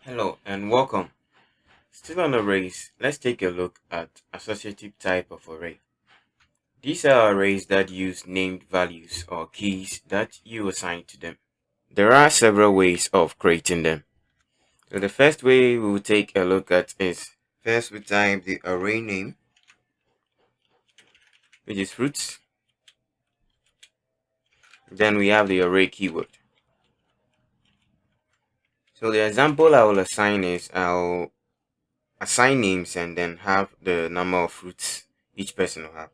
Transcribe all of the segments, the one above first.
Hello and welcome. Still on arrays, let's take a look at associative type of array. These are arrays that use named values or keys that you assign to them. There are several ways of creating them. So the first way we will take a look at is first we type the array name, which is fruits. Then we have the array keyword. So the example I will assign is I'll assign names and then have the number of fruits each person will have.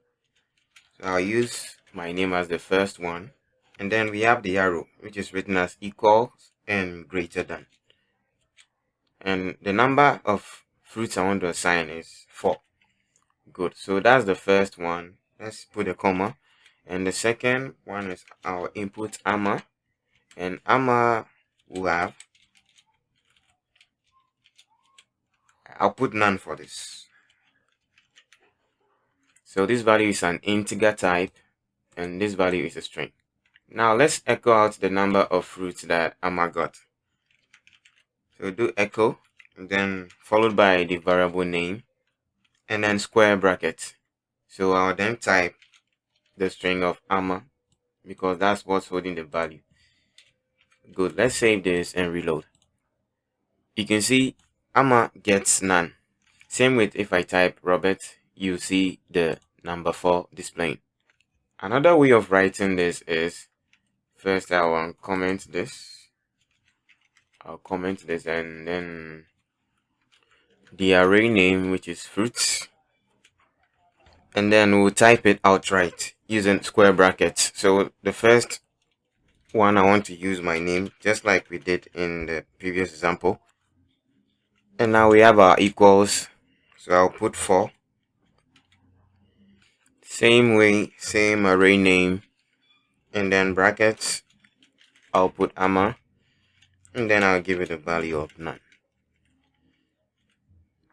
So I'll use my name as the first one, and then we have the arrow, which is written as equals and greater than. And the number of fruits I want to assign is 4. Good. So that's the first one. Let's put a comma. And the second one is our input AMA. And AMA will have, I'll put none for this. So this value is an integer type, and this value is a string. Now let's echo out the number of fruits that AMA got. So do echo, and then followed by the variable name, and then square bracket. So I'll then type the string of AMA because that's what's holding the value. Good. Let's save this and reload. You can see AMA gets none. Same with if I type Robert, you see the number 4 displaying. Another way of writing this is first I will comment this. I'll comment this and then the array name, which is fruits, and then we'll type it outright using square brackets. So the first one, I want to use my name just like we did in the previous example, and now we have our equals, so I'll put 4. Same way, same array name, and then brackets, I'll put AMA, and then I'll give it a value of none.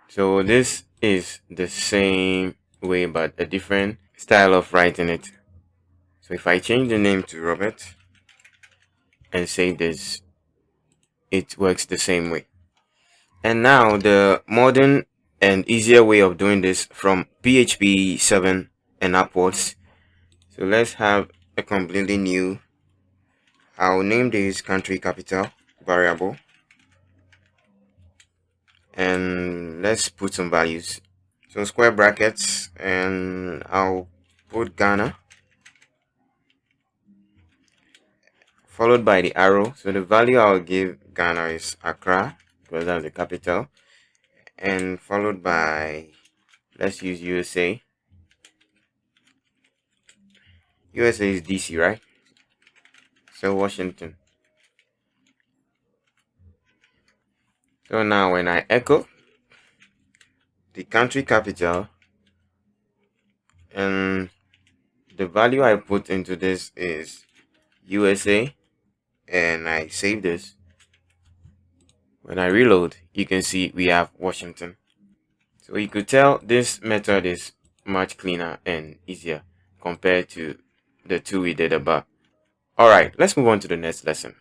So this is the same way but a different style of writing it. So if I change the name to Robert and save this, it works the same way. And now the modern and easier way of doing this from PHP 7 and upwards. So let's have a completely new, I'll name this country capital variable, and let's put some values. So square brackets, and I'll put Ghana, followed by the arrow. So the value I'll give Ghana is Accra because that's the capital, and followed by, let's use USA. USA is DC, right? So Washington. So now when I echo the country capital, and the value I put into this is USA, and I save this, when I reload, you can see we have Washington. So you could tell this method is much cleaner and easier compared to the two we did above. Alright, let's move on to the next lesson.